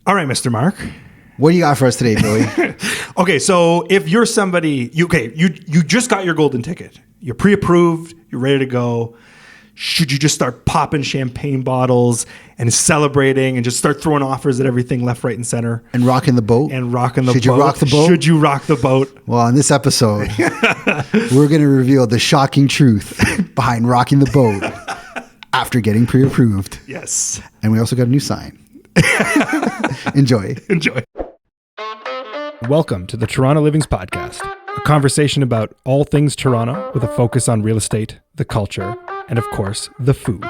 All right, Mr. Mark. What do you got for us today, Joey? Okay, so if you're somebody, you just got your golden ticket. You're pre-approved. You're ready to go. Should you just start popping champagne bottles and celebrating and just start throwing offers at everything left, right, and center? And rocking the boat? Should you rock the boat? Should you rock the boat? Well, in this episode, we're going to reveal the shocking truth behind rocking the boat after getting pre-approved. Yes. And we also got a new sign. Enjoy. Welcome to the Toronto Livings Podcast, a conversation about all things Toronto with a focus on real estate, the culture, and of course, the food.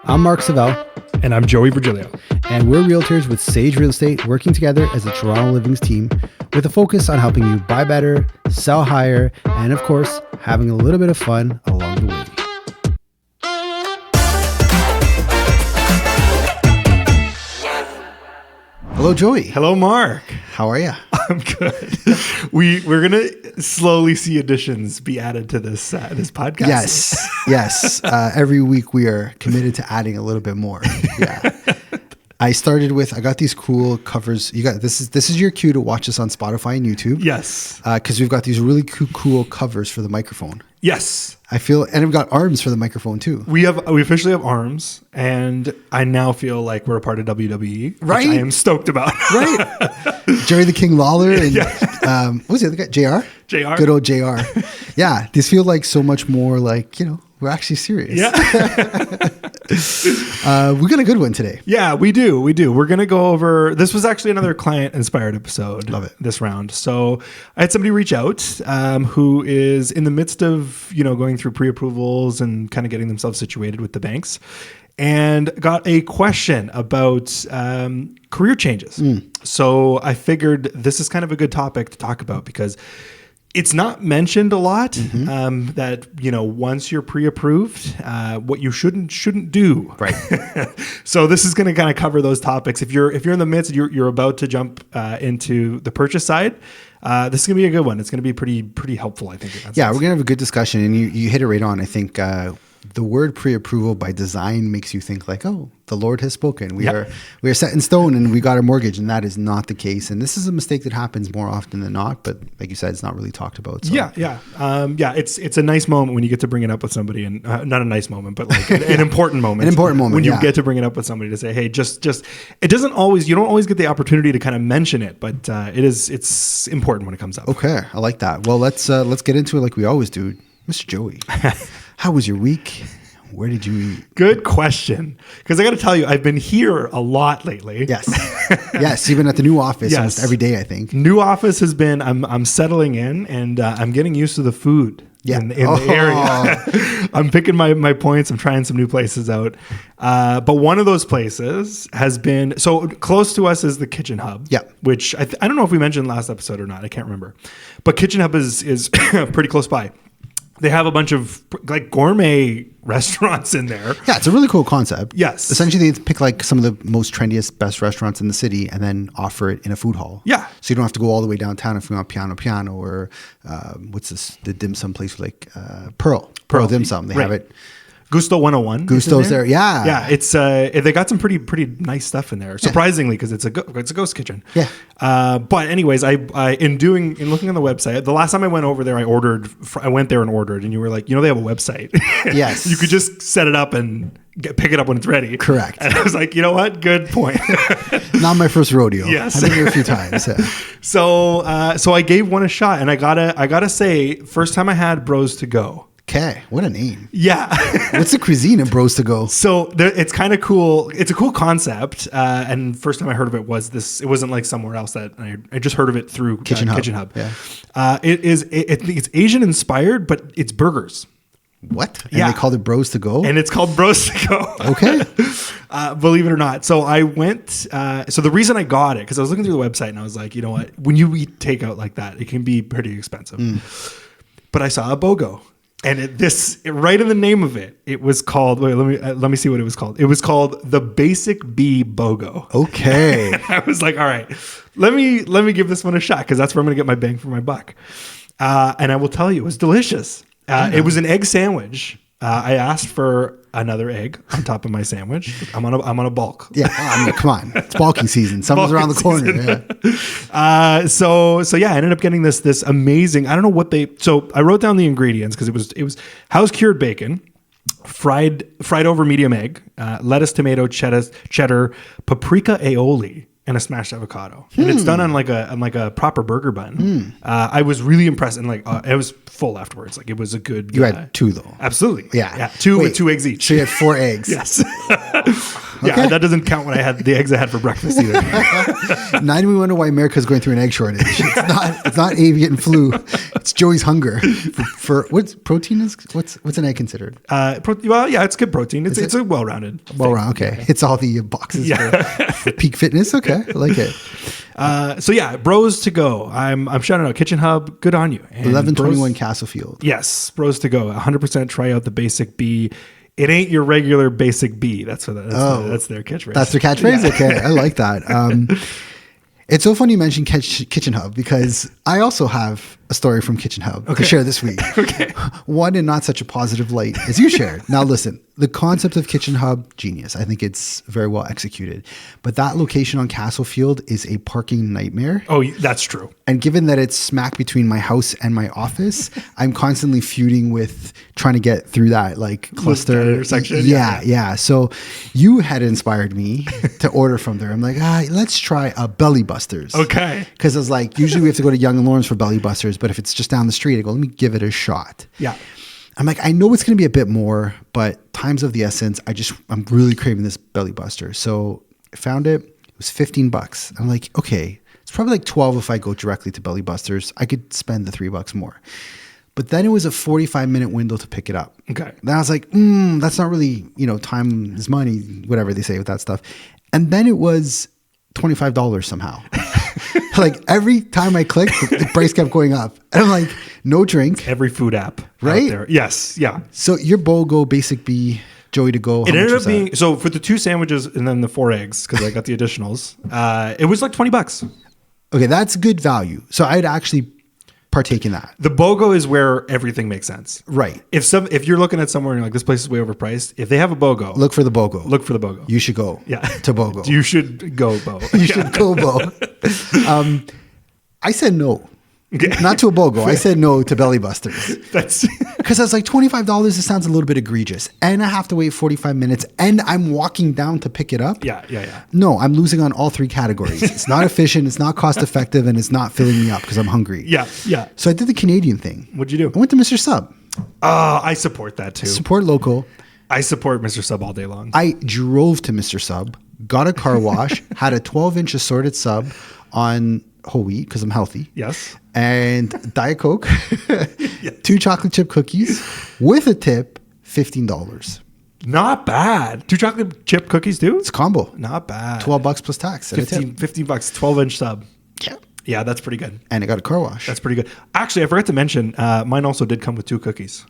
I'm Mark Savell. And I'm Joey Virgilio. And we're realtors with Sage Real Estate, working together as a Toronto Livings team with a focus on helping you buy better, sell higher, and of course, having a little bit of fun along the way. Hello, Joey. Hello, Mark. How are you? I'm good. We're gonna slowly see additions be added to this podcast. Yes. Every week we are committed to adding a little bit more. Yeah. I got these cool covers. This is your cue to watch us on Spotify and YouTube. Yes. Because we've got these really cool covers for the microphone. Yes. And we've got arms for the microphone too. We officially have arms, and I now feel like we're a part of WWE, right? Which I am stoked about. Right. Jerry the King Lawler and what was the other guy? JR? JR. Good old JR. Yeah. These feel like so much more like, we're actually serious. Yeah. We got a good one today. Yeah, we do. We're going to go over, this was actually another client inspired episode. Love it. This round. So I had somebody reach out who is in the midst of, going through pre-approvals and kind of getting themselves situated with the banks, and got a question about career changes. So I figured this is kind of a good topic to talk about because it's not mentioned a lot that, once you're pre-approved, what you shouldn't do. Right. So this is going to kind of cover those topics. If you're in the midst, you're about to jump into the purchase side, this is going to be a good one. It's going to be pretty helpful, I think. Yeah, we're going to have a good discussion, and you hit it right on. I think the word pre-approval by design makes you think like, oh, the Lord has spoken. We are set in stone and we got our mortgage, and that is not the case. And this is a mistake that happens more often than not, but like you said, it's not really talked about. So. Yeah. It's a nice moment when you get to bring it up with somebody, and not a nice moment, but like an important moment. An important moment when you get to bring it up with somebody to say, hey, just it doesn't always, you don't always get the opportunity to kind of mention it, but it's important when it comes up. Okay, I like that. Well, let's get into it like we always do. Mr. Joey, how was your week? Where did you eat? Good question. Because I got to tell you, I've been here a lot lately. Yes. You've been at the new office almost every day, I think. New office has been, I'm settling in, and I'm getting used to the food in the area. I'm picking my points. I'm trying some new places out. But one of those places has been, so close to us is the Kitchen Hub. Yeah. Which I don't know if we mentioned last episode or not. I can't remember. But Kitchen Hub is pretty close by. They have a bunch of like gourmet restaurants in there. Yeah, it's a really cool concept. Yes. Essentially, they pick like some of the most trendiest, best restaurants in the city and then offer it in a food hall. Yeah. So you don't have to go all the way downtown if you want Piano or what's this, the dim sum place like Pearl Dim Sum. They have it. Gusto 101. Gusto's there. Yeah. Yeah. It's they got some pretty nice stuff in there, surprisingly, because it's a ghost kitchen. Yeah. But anyways, I in looking on the website, the last time I went over there, I went there and ordered, and you were like, they have a website. Yes. You could just set it up and pick it up when it's ready. Correct. And I was like, you know what? Good point. Not my first rodeo. Yes. I've been here a few times. Yeah. So I gave one a shot, and I gotta say, first time I had Bros to Go. Okay, what a name. Yeah. What's the cuisine of Bros to Go? So it's kind of cool. It's a cool concept. And first time I heard of it was this. It wasn't like somewhere else that I just heard of it through Kitchen Hub. Yeah. It's Asian inspired, but it's burgers. What? And they called it Bros to Go? And it's called Bros to Go. Okay. Believe it or not. So I went, so the reason I got it, because I was looking through the website and I was like, you know what? When you eat takeout like that, it can be pretty expensive. But I saw a BOGO. And right in the name of it, it was called. Wait, let me see what it was called. It was called the Basic B BOGO. Okay. I was like, all right, let me give this one a shot because that's where I'm going to get my bang for my buck. And I will tell you, it was delicious. It was an egg sandwich. I asked for another egg on top of my sandwich. I'm on a bulk. Yeah, I mean, come on, it's bulking season. Summer's around the corner. Yeah. So yeah, I ended up getting this amazing. I don't know what they. So I wrote down the ingredients because it was house cured bacon, fried over medium egg, lettuce, tomato, cheddar, paprika aioli, and a smashed avocado. And it's done on like a proper burger bun. I was really impressed, and it was full afterwards. Like it was a good. You had 2 though. Absolutely. Yeah. Two with 2 eggs each. So you had 4 eggs. Yes. Yeah, that doesn't count when I had the eggs I had for breakfast either. Now do we wonder why America's going through an egg shortage? It's not avian flu. It's Joey's hunger for what's protein is. What's an egg considered? Well, yeah, it's good protein. It's a well-rounded. Okay. Yeah. It's all the boxes for peak fitness. Okay, I like it. So yeah, Bros to Go. I'm shouting out Kitchen Hub. Good on you. 1121 Castlefield. Yes, Bros to Go. 100% try out the basic B. It ain't your regular basic B. That's their catchphrase. That's their catchphrase? Yeah. Okay, I like that. It's so funny you mentioned Kitchen Hub because I also have a story from Kitchen Hub to share this week. Okay. One in not such a positive light as you shared. Now listen, the concept of Kitchen Hub, genius. I think it's very well executed. But that location on Castlefield is a parking nightmare. Oh, that's true. And given that it's smack between my house and my office, I'm constantly feuding with trying to get through that cluster intersection. Yeah. So you had inspired me to order from there. I'm like, let's try a Belly Busters. Okay. Because I was like, usually we have to go to Young and Lawrence for Belly Busters, but if it's just down the street, I go, let me give it a shot. Yeah. I'm like, I know it's going to be a bit more, but time's of the essence. I'm really craving this Belly Buster. So I found it. It was $15. I'm like, okay, it's probably like 12 if I go directly to Belly Busters. I could spend the $3 more. But then it was a 45-minute window to pick it up. Okay. Then I was like, that's not really, time is money, whatever they say with that stuff. And then it was $25 somehow. Like every time I clicked, the price kept going up. And I'm like, no drink. Every food app right out there. Yes. Yeah. So your BOGO, Basic B, Joey to Go. It ended up being, so for the 2 sandwiches and then the 4 eggs, because I got the additionals, it was like $20. Okay, that's good value. So I'd actually partake in that. The BOGO is where everything makes sense. Right. If you're looking at somewhere and you're like, this place is way overpriced, if they have a BOGO, look for the BOGO. Look for the BOGO. You should go to BOGO. You should go, Bo. You should go, Bo. I said no. Not to a BOGO. I said no to Belly Busters. That's because I was like, $25, it sounds a little bit egregious. And I have to wait 45 minutes and I'm walking down to pick it up. Yeah. No, I'm losing on all 3 categories. It's not efficient, it's not cost effective, and it's not filling me up because I'm hungry. Yeah. So I did the Canadian thing. What'd you do? I went to Mr. Sub. I support that too. Support local. I support Mr. Sub all day long. I drove to Mr. Sub, got a car wash, had a 12-inch assorted sub on whole wheat because I'm healthy. Yes. And Diet Coke, Yes. 2 chocolate chip cookies with a tip, $15. Not bad. 2 chocolate chip cookies too? It's a combo. Not bad. $12 plus tax. $15, 12-inch sub. Yeah. Yeah, that's pretty good. And I got a car wash. That's pretty good. Actually, I forgot to mention, mine also did come with 2 cookies.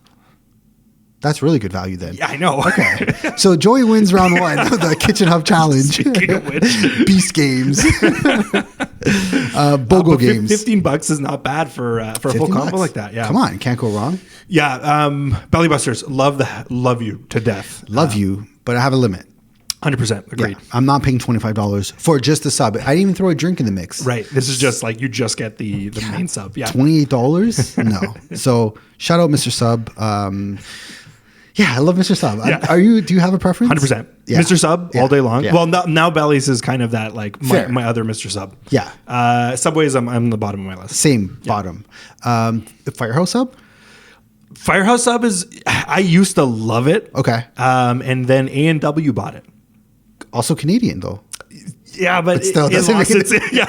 That's really good value then. Yeah, I know. Okay. So Joey wins round 1 of the Kitchen Hub Challenge. Speaking of which. Beast games. BOGO games. $15 is not bad for a full combo like that. Yeah. Come on. Can't go wrong. Yeah. Belly Busters. Love you to death. Love you, but I have a limit. 100% agreed. Yeah, I'm not paying $25 for just the sub. I didn't even throw a drink in the mix. Right. This is just like you just get the main sub. Yeah. $28? No. So shout out Mr. Sub. Yeah, I love Mr. Sub. Yeah. Do you have a preference? 100%. Yeah. Mr. Sub all day long. Yeah. Well, now Belly's is kind of that like my other Mr. Sub. Yeah. Subway's I'm the bottom of my list. Same bottom. The Firehouse Sub? Firehouse Sub I used to love it. Okay. And then A&W bought it. Also Canadian though. Yeah, but still it lost its, yeah.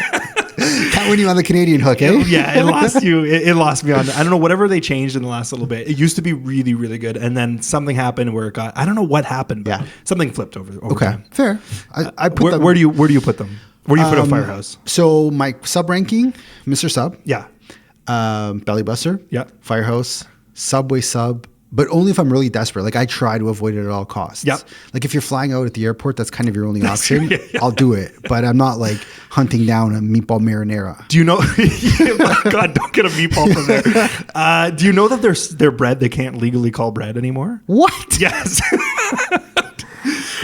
Can't win you on the Canadian hook, eh? Yeah, it lost you. It lost me on. I don't know, whatever they changed in the last little bit. It used to be really, really good, and then something happened where it got. I don't know what happened, but something flipped over time. Fair. I put them. Where do you put them? Where do you put a Firehouse? So my sub ranking, Mr. Sub. Yeah. Belly Buster. Yeah. Firehouse. Subway Sub. but only if I'm really desperate. Like I try to avoid it at all costs. Yep. Like if you're flying out at the airport, that's kind of your only option. Yeah. I'll do it, but I'm not like hunting down a meatball marinara. Do you know? My God, don't get a meatball from there. Do you know that their bread they can't legally call bread anymore? What? Yes.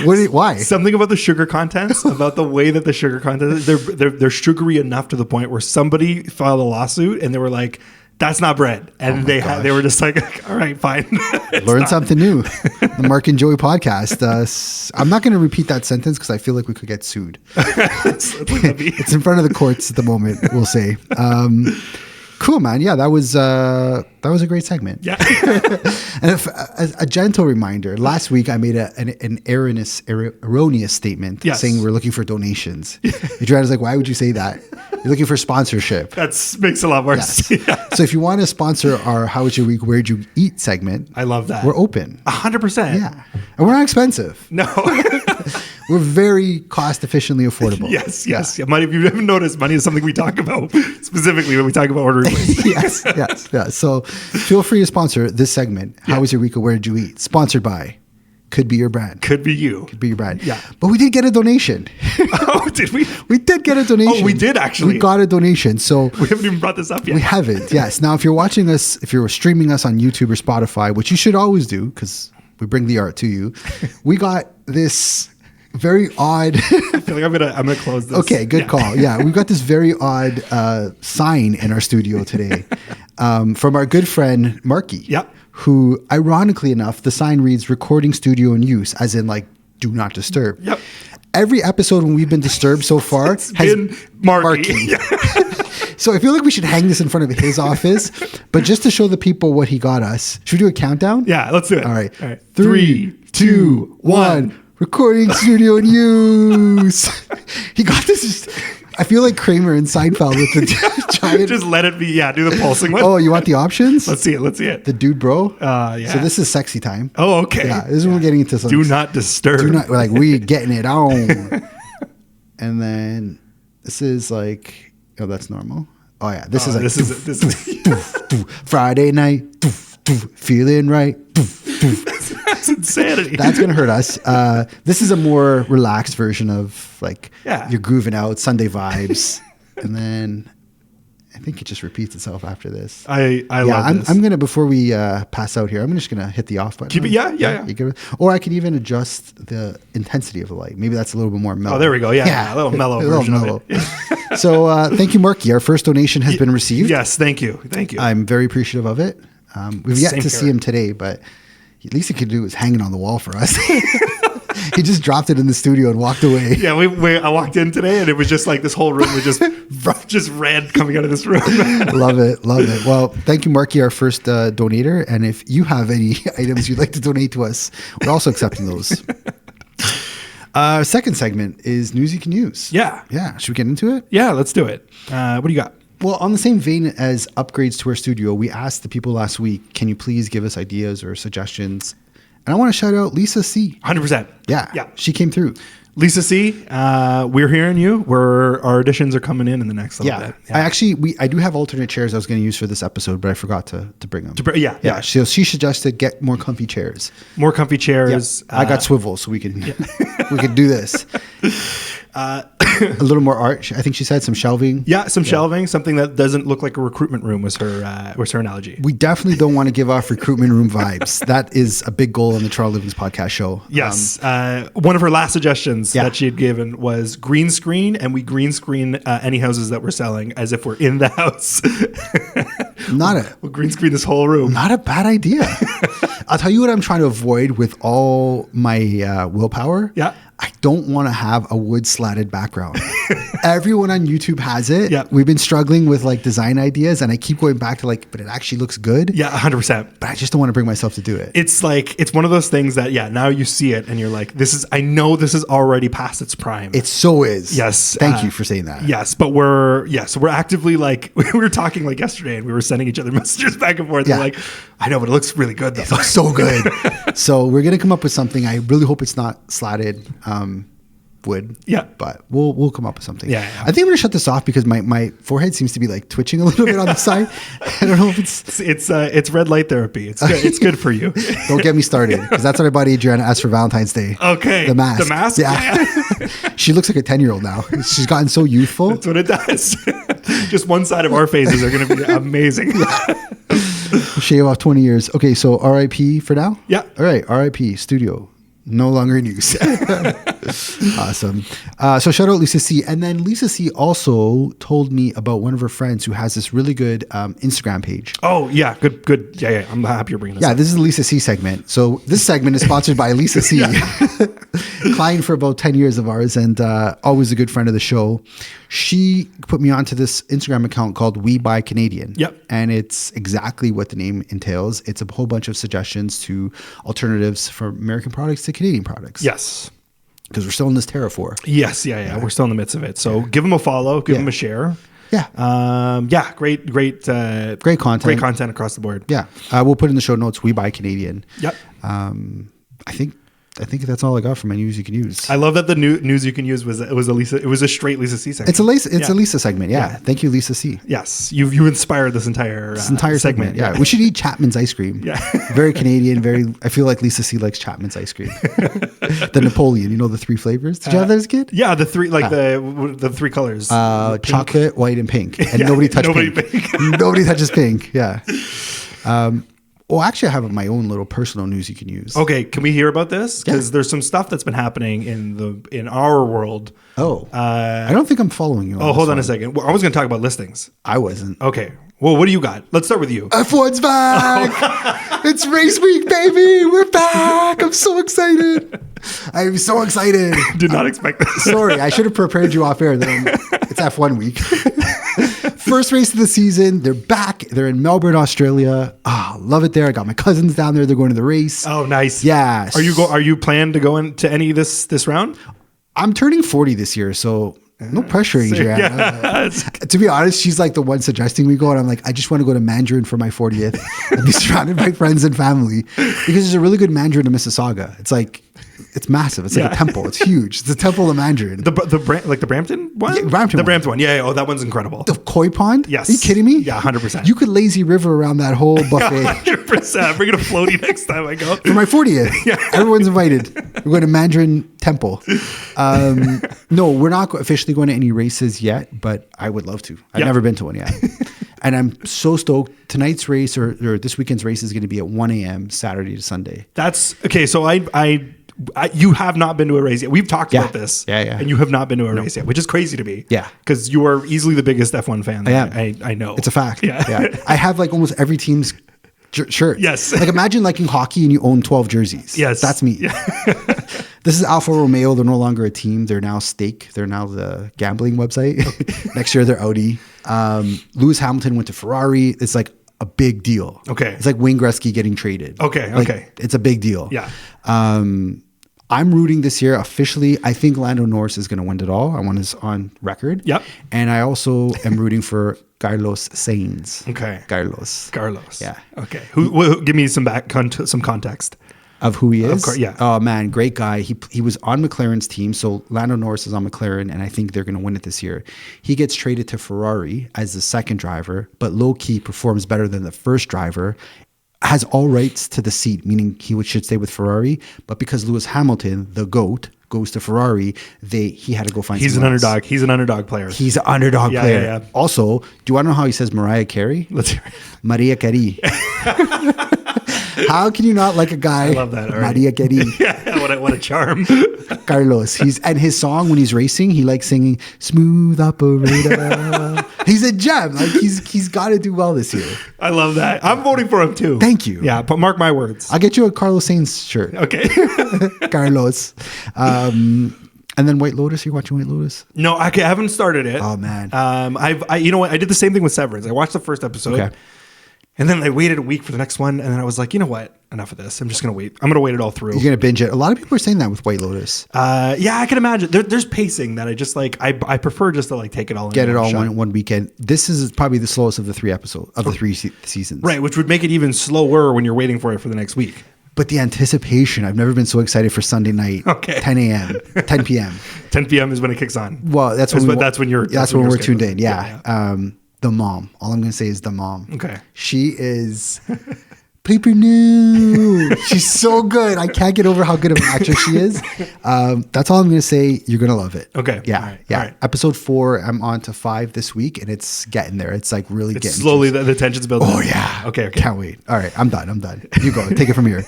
Why? Something about the sugar contents, about the way that the sugar content, they're sugary enough to the point where somebody filed a lawsuit and they were like, "That's not bread," and they were just like, "All right, fine." Learn something new. The Mark and Joey podcast. I'm not going to repeat that sentence because I feel like we could get sued. It's in front of the courts at the moment. We'll say. Cool, man. Yeah, that was a great segment. Yeah. And a gentle reminder, last week I made an erroneous statement saying we're looking for donations. Adriana's like, why would you say that? You're looking for sponsorship. That makes a lot more sense. Yeah. So if you want to sponsor our How Was Your Week, Where'd You Eat segment, I love that. We're open. 100%. Yeah. And we're not expensive. No. We're very cost efficiently affordable. Yes. Yeah. Money, if you haven't noticed, money is something we talk about specifically when we talk about ordering. yes. So feel free to sponsor this segment. How was your week? Or where did you eat? Sponsored by Could Be Your Brand. Could be you. Could be your brand. Yeah. But we did get a donation. Oh, did we? We did get a donation. Oh, we did actually. We got a donation. So we haven't even brought this up yet. We haven't. Yes. Now, if you're watching us, if you're streaming us on YouTube or Spotify, which you should always do because we bring the art to you, we got this very odd. I feel like I'm gonna close this. Okay, good call. Yeah, we've got this very odd sign in our studio today from our good friend Marky. Yep. Who, ironically enough, the sign reads "Recording Studio in Use," as in like "Do Not Disturb." Yep. Every episode when we've been disturbed so far has been Marky. So I feel like we should hang this in front of his office, but just to show the people what he got us. Should we do a countdown? Yeah, let's do it. All right. 3, 2, 1. Recording studio in use. He got this. I feel like Kramer and Seinfeld with the giant. Just let it be. Yeah, do the pulsing one. Oh, you want the options? Let's see it. The dude, bro. Yeah. So this is sexy time. Oh, okay. Yeah, this is when we're getting into something. Do not disturb. We getting it on. And then this is like, oh, that's normal. Oh yeah, this is like this is Friday night. Feeling right. That's insanity. That's gonna hurt us. This is a more relaxed version of like you're grooving out Sunday vibes, and then I think it just repeats itself after this. I love this. I'm gonna before we pass out here. I'm just gonna hit the off button. Keep it. Yeah. Or I can even adjust the intensity of the light. Maybe that's a little bit more mellow. Oh, there we go. Yeah. A little mellow version of it. So thank you, Marky. Our first donation has been received. Yes, thank you. I'm very appreciative of it. We've yet to see him today, but at least he could do is hanging on the wall for us. He just dropped it in the studio and walked away. Yeah, I walked in today and it was just like this whole room was just red coming out of this room. Love it. Well, thank you, Marky, our first donator. And if you have any items you'd like to donate to us, we're also accepting those. Second segment is News You Can Use. Yeah. Should we get into it? Yeah, let's do it. What do you got? Well, on the same vein as upgrades to our studio, we asked the people last week, can you please give us ideas or suggestions? And I want to shout out Lisa C. 100%. Yeah. She came through. Lisa C., we're hearing you. Our additions are coming in the next little bit. Yeah. I do have alternate chairs I was going to use for this episode, but I forgot to bring them. Yeah. So she suggested get more comfy chairs. More comfy chairs. Yeah. I got swivels, so we can we can do this. A little more art. I think she said some shelving. Yeah, shelving. Something that doesn't look like a recruitment room was her analogy. We definitely don't want to give off recruitment room vibes. That is a big goal on the Charles Livings podcast show. Yes. One of her last suggestions that she had given was green screen, and we green screen any houses that we're selling as if we're in the house. We'll green screen this whole room. Not a bad idea. I'll tell you what I'm trying to avoid with all my willpower. Yeah. I don't want to have a wood slatted background. Everyone on YouTube has it. Yeah. We've been struggling with like design ideas and I keep going back to like, but it actually looks good. Yeah, 100%. But I just don't want to bring myself to do it. It's like, it's one of those things that, now you see it and you're like, I know this is already past its prime. It so is. Yes. Thank you for saying that. Yes. But we're actively like, we were talking like yesterday and we were sending each other messages back and forth. Yeah. Like, I know, but it looks really good though. It looks so good. So we're going to come up with something. I really hope it's not slatted. would. Yeah. But we'll come up with something. Yeah. I think I'm gonna shut this off because my forehead seems to be like twitching a little bit on the side. I don't know if it's red light therapy. It's good. It's good for you. Don't get me started because that's what I bought Adriana as for Valentine's Day. Okay. The mask. The mask. Yeah. She looks like a 10-year-old now. She's gotten so youthful. That's what it does. Just one side of our faces are going to be amazing. Shave off 20 years. Okay, so RIP for now? Yeah. All right, RIP studio. No longer in use. Awesome. So shout out Lisa C. And then Lisa C also told me about one of her friends who has this really good Instagram page. Oh, yeah. Good. Yeah. I'm happy you're bringing this up. This is the Lisa C segment. So this segment is sponsored by Lisa C. Client for about 10 years of ours and always a good friend of the show. She put me onto this Instagram account called We Buy Canadian. Yep. And it's exactly what the name entails. It's a whole bunch of suggestions to alternatives for American products to Canadian products. Yes. Because we're still in this terror war. Yes. Yeah. We're still in the midst of it. So give them a follow, give them a share. Yeah. Great content. Great content across the board. Yeah. We'll put in the show notes, We Buy Canadian. Yep. I think that's all I got for my news you can use. I love that the news you can use was a straight Lisa C segment. It's a Lisa segment. Yeah. Thank you, Lisa C. Yes. You inspired this entire segment. Yeah. We should eat Chapman's ice cream. Yeah. Very Canadian, I feel like Lisa C likes Chapman's ice cream. The Napoleon, the 3 flavors. Did you have that as a kid? Yeah, the 3 the 3 colors. Chocolate, white, and pink. And nobody touched pink. Nobody touches pink. Yeah. Well, actually, I have my own little personal news you can use. Okay, can we hear about this? Because there's some stuff that's been happening in our world. Oh, I don't think I'm following you. Hold on a second. Well, I was going to talk about listings. I wasn't. Okay. Well, what do you got? Let's start with you. F1's back. It's race week, baby. We're back. I'm so excited. I'm so excited. Did not expect this. Sorry, I should have prepared you off air. It's F1 week. First race of the season. They're back. They're in Melbourne, Australia. Love it there. I got my cousins down there. They're going to the race. Oh, nice. Yeah. Are you planning to go into any this round? I'm turning 40 this year, so no pressure, Adriana. To be honest, she's like the one suggesting we go, and I'm like, I just want to go to Mandarin for my 40th and be surrounded by friends and family because there's a really good Mandarin in Mississauga. It's massive. It's like a temple. It's huge. It's the temple of Mandarin. The Brampton one? Yeah, Brampton one. Yeah. Oh, that one's incredible. The koi pond? Yes. Are you kidding me? Yeah, 100%. You could lazy river around that whole buffet. 100%. Bring it a floaty next time I go. For my 40th. Yeah. Everyone's invited. We're going to Mandarin temple. No, we're not officially going to any races yet, but I would love to. I've never been to one yet. And I'm so stoked. Tonight's race or this weekend's race is going to be at 1 a.m. Saturday to Sunday. That's okay. So you have not been to a race yet. We've talked about this. Yeah. And you have not been to a race yet, which is crazy to me. Yeah. Because you are easily the biggest F1 fan that I know. It's a fact. Yeah. I have like almost every team's shirt. Yes. Like imagine liking hockey and you own 12 jerseys. Yes. That's me. Yeah. This is Alfa Romeo. They're no longer a team. They're now Stake. They're now the gambling website. Next year they're Audi. Lewis Hamilton went to Ferrari. It's like a big deal. Okay. It's like Wayne Gretzky getting traded. Okay. It's a big deal. Yeah. I'm rooting this year officially. I think Lando Norris is going to win it all. I want this on record. Yep. And I also am rooting for Carlos Sainz. Okay. Carlos. Yeah. Okay. Who give me some context of who he is? Of course, yeah. Oh man, great guy. He was on McLaren's team, so Lando Norris is on McLaren, and I think they're going to win it this year. He gets traded to Ferrari as the second driver, but low key performs better than the first driver. Has all rights to the seat, meaning should stay with Ferrari. But because Lewis Hamilton, the GOAT, goes to Ferrari, he had to go find. He's an underdog. He's an underdog player. He's an underdog player. Yeah. Also, do you want to know how he says Mariah Carey? Let's hear it. Maria Carey. How can you not like a guy? I love that. Maria Carey. Yeah, what a charm. Carlos. And his song when he's racing, he likes singing "Smooth Operator." He's a gem. Like he's got to do well this year. I love that. I'm voting for him too. Thank you. Yeah, but mark my words. I'll get you a Carlos Sainz shirt. Okay. Carlos. And then White Lotus. Are you watching White Lotus? No, I haven't started it. Oh man. You know what? I did the same thing with Severance. I watched the first episode. Okay. And then I waited a week for the next one, and then I was like, you know what? Enough of this. I'm just gonna wait. I'm gonna wait it all through. You're gonna binge it. A lot of people are saying that with White Lotus. Yeah, I can imagine. There's pacing that I just like. I prefer just to like take it all. Get it all one weekend. This is probably the slowest of the 3 episodes of the 3 seasons. Right, which would make it even slower when you're waiting for it for the next week. but the anticipation, I've never been so excited for Sunday night, Okay. 10 a.m., 10 p.m. 10 p.m. is when it kicks on. Well, that's when we're tuned in. Yeah. The mom. All I'm going to say is the mom. Okay. She is Paper New. She's so good. I can't get over how good of an actress she is. That's all I'm going to say. You're going to love it. Okay. Yeah. All right. Yeah. All right. Episode 4, I'm on to 5 this week, and it's getting there. It's like really getting slowly the tension's building. Oh, yeah. Okay. Can't wait. All right. I'm done. You go. Take it from here.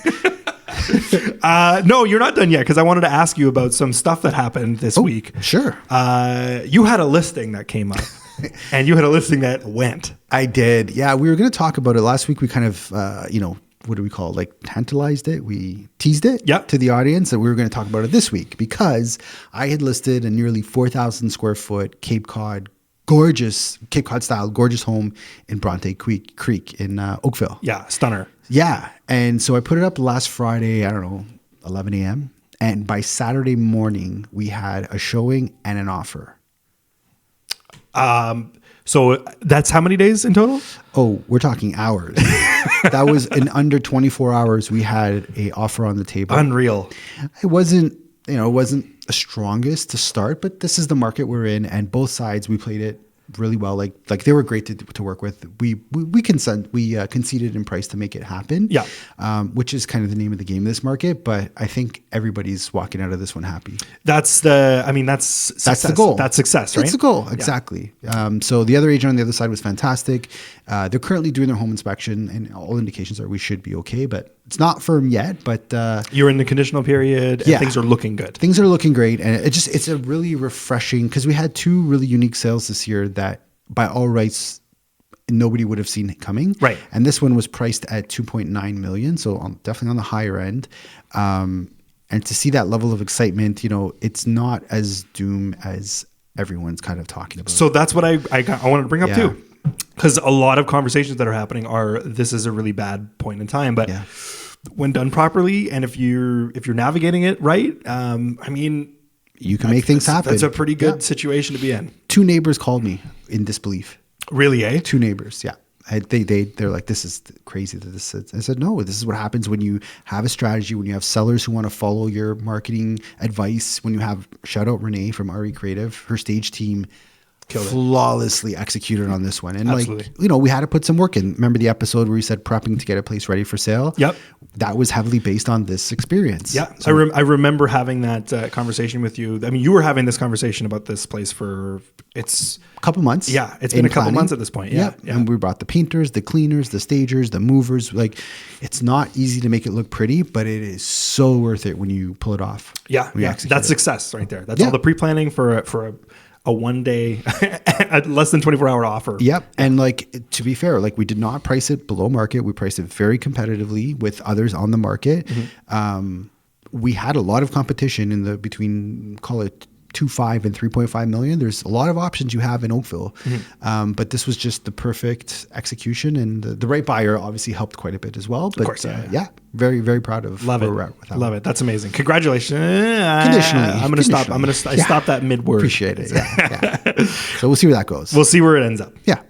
No, you're not done yet, because I wanted to ask you about some stuff that happened this week. Sure. You had a listing that came up. And you had a listing that went. I did. Yeah, we were going to talk about it last week. We kind of, what do we call it? Like tantalized it. We teased it to the audience that we were going to talk about it this week, because I had listed a nearly 4,000 square foot Cape Cod style, gorgeous home in Bronte Creek in Oakville. Yeah, stunner. Yeah. And so I put it up last Friday, I don't know, 11 a.m. And by Saturday morning, we had a showing and an offer. So that's how many days in total? Oh, we're talking hours. That was in under 24 hours. We had a offer on the table. Unreal. It wasn't the strongest to start, but this is the market we're in, and both sides, we played it really well. Like they were great to work with. We conceded in price to make it happen. Yeah. Which is kind of the name of the game in this market, but I think everybody's walking out of this one happy. That's success. That's the goal. That's success, right? That's the goal. Exactly. Yeah. So the other agent on the other side was fantastic. They're currently doing their home inspection, and all indications are we should be okay, but it's not firm yet. But you're in the conditional period, and things are looking good. Things are looking great, and it's a really refreshing, because we had 2 really unique sales this year that by all rights nobody would have seen coming. Right. And this one was priced at 2.9 million, so definitely on the higher end. And to see that level of excitement, it's not as doom as everyone's kind of talking about. So that's what I wanted to bring up too. Because a lot of conversations that are happening are, this is a really bad point in time, but when done properly, and if you're navigating it right, you can make things happen. That's a pretty good situation to be in. 2 neighbors called me in disbelief. Really, eh? 2 neighbors, yeah. They're like, this is crazy that this is. I said, no, this is what happens when you have a strategy, when you have sellers who want to follow your marketing advice, when you have, shout out Renee from RE Creative, her stage team flawlessly executed on this one. And we had to put some work in. Remember the episode where we said prepping to get a place ready for sale? Yep. That was heavily based on this experience. Yeah. So I remember having that conversation with you. I mean, you were having this conversation about this place for a couple months. Yeah. It's been a couple months at this point. Yeah. And we brought the painters, the cleaners, the stagers, the movers. Like, it's not easy to make it look pretty, but it is so worth it when you pull it off. Yeah. That's success right there. That's all the pre-planning for a 1 day, less than 24-hour offer. Yep. And to be fair, we did not price it below market. We priced it very competitively with others on the market. Mm-hmm. We had a lot of competition between, call it 2.5 and 3.5 million. There's a lot of options you have in Oakville. Mm-hmm. But this was just the perfect execution, and the right buyer obviously helped quite a bit as well. But of course, very, very proud of where we're at with that. Love it. That's amazing. Congratulations. Conditionally. I'm going to stop. I stopped that mid-word. Appreciate it. Yeah. So we'll see where that goes. We'll see where it ends up. Yeah.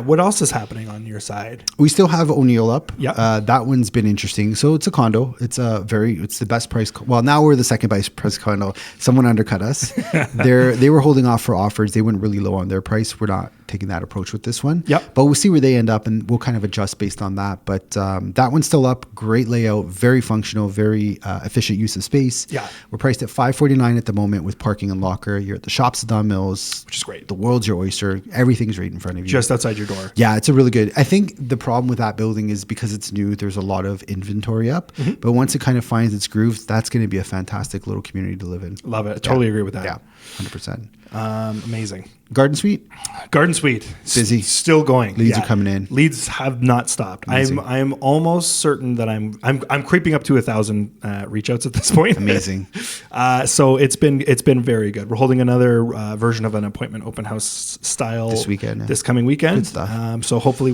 What else is happening on your side? We still have O'Neill up. Yeah. That one's been interesting. So it's a condo. It's the best price. Well, now we're the second best price condo. Someone undercut us. They were holding off for offers. They went really low on their price. We're not taking that approach with this one. Yep. But we'll see where they end up, and we'll kind of adjust based on that. But that one's still up. Great layout, very functional, very efficient use of space. Yeah. We're priced at $549 at the moment with parking and locker. You're at the shops at Don Mills, which is great. The world's your oyster. Everything's right in front of you. Just outside your door. Yeah, it's a really good. I think the problem with that building is because it's new, there's a lot of inventory up. Mm-hmm. But once it kind of finds its grooves, that's going to be a fantastic little community to live in. Love it. I totally agree with that. Yeah, 100%. Amazing. Garden Suite? Garden Suite. Busy. Still going. Leads are coming in. Leads have not stopped. Amazing. I'm almost certain that I'm creeping up to 1,000 reach outs at this point. Amazing. So it's been very good. We're holding another version of an appointment open house style this coming weekend. Good stuff. So hopefully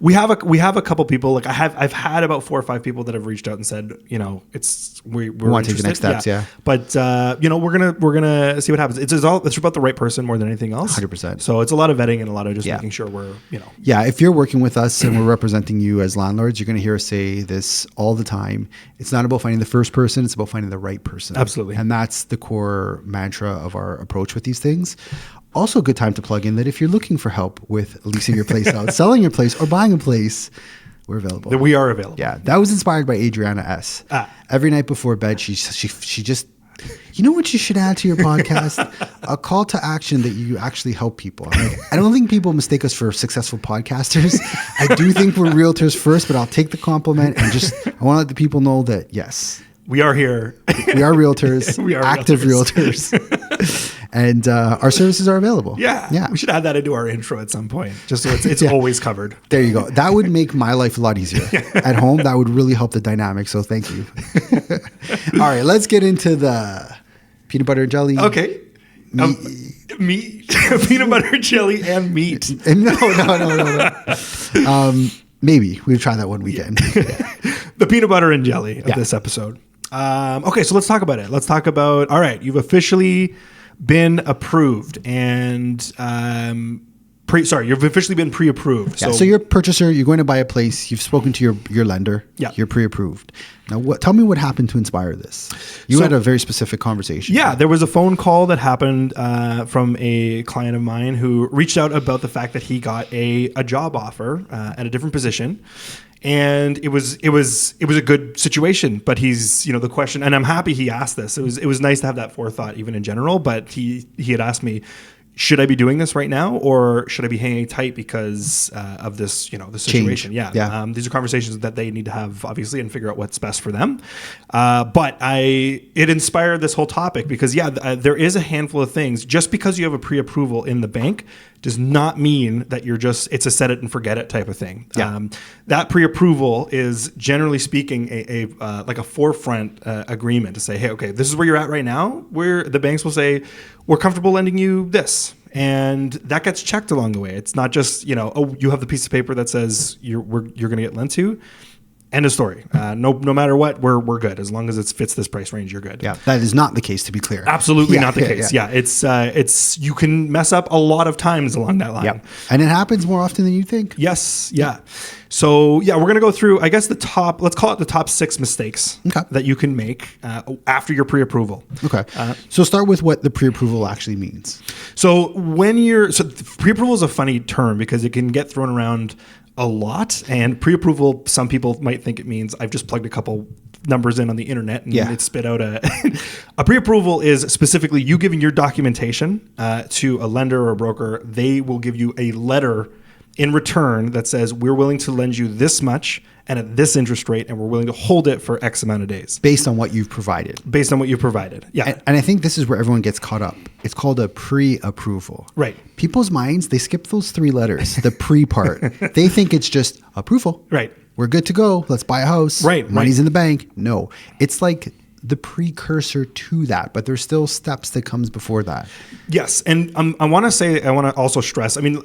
we have a couple people, I've had about 4 or 5 people that have reached out and said, we want to take the next steps. Yeah. But we're gonna see what happens. It's about the right person more than anything else. 100%. So it's a lot of vetting and a lot of just Yeah. making sure we're, Yeah, if you're working with us and we're representing you as landlords, you're going to hear us say this all the time. It's not about finding the first person, it's about finding the right person. Absolutely. And that's the core mantra of our approach with these things. Also, a good time to plug in that if you're looking for help with leasing your place out, selling your place, or buying a place, we're available. that we are available. Yeah, that was inspired by Adriana S. Every night before bed, she just, you know what you should add to your podcast? A call to action that you actually help people. I'm like, I don't think people mistake us for successful podcasters. I do think we're realtors first, but I'll take the compliment and I want to let the people know that yes, We are here. we are realtors, We are active realtors. And our services are available. Yeah. We should add that into our intro at some point, just so it's always covered. There you go. That would make my life a lot easier. At home, that would really help the dynamic. So thank you. All right, let's get into the peanut butter and jelly. Okay. Meat, peanut butter, jelly, and meat. No. Maybe we'll try that one weekend. The peanut butter and jelly of this episode. Okay, so let's talk about it. Let's talk about, all right, you've officially been approved and you've officially been pre-approved. Yeah, so you're a purchaser, you're going to buy a place, you've spoken to your lender, you're pre-approved. Now, tell me what happened to inspire this. You had a very specific conversation. Yeah, there was a phone call that happened from a client of mine who reached out about the fact that he got a job offer at a different position. And it was a good situation, but he's, the question, and I'm happy he asked this. It was nice to have that forethought even in general, but he had asked me, should I be doing this right now, or should I be hanging tight because of this, the situation? Yeah. These are conversations that they need to have, obviously, and figure out what's best for them. But it inspired this whole topic because, there is a handful of things. Just because you have a pre-approval in the bank does not mean that it's a set it and forget it type of thing. Yeah. That pre-approval is, generally speaking, a like a forefront agreement to say, hey, okay, this is where you're at right now, where the banks will say, we're comfortable lending you this. And that gets checked along the way. It's not just, you have the piece of paper that says you're going to get lent to. End of story. No matter what, we're good. As long as it fits this price range, you're good. Yeah, that is not the case, to be clear. Absolutely not the case. Yeah. It's you can mess up a lot of times along that line. Yep. And it happens more often than you think. Yes. Yeah. So we're going to go through, I guess, let's call it the top 6 mistakes that you can make after your pre-approval. Okay. So start with what the pre-approval actually means. So pre-approval is a funny term because it can get thrown around a lot, and pre-approval, some people might think it means I've just plugged a couple numbers in on the internet and it spit out a pre-approval is specifically you giving your documentation to a lender or a broker. They will give you a letter in return that says we're willing to lend you this much and at this interest rate, and we're willing to hold it for X amount of days. Based on what you've provided. Yeah. And I think this is where everyone gets caught up. It's called a pre-approval. Right. People's minds, they skip those 3 letters, the pre part. They think it's just approval. Right. We're good to go. Let's buy a house. Right. Money's in the bank. No. It's like the precursor to that, but there's still steps that comes before that. Yes. And I want to also stress, I mean,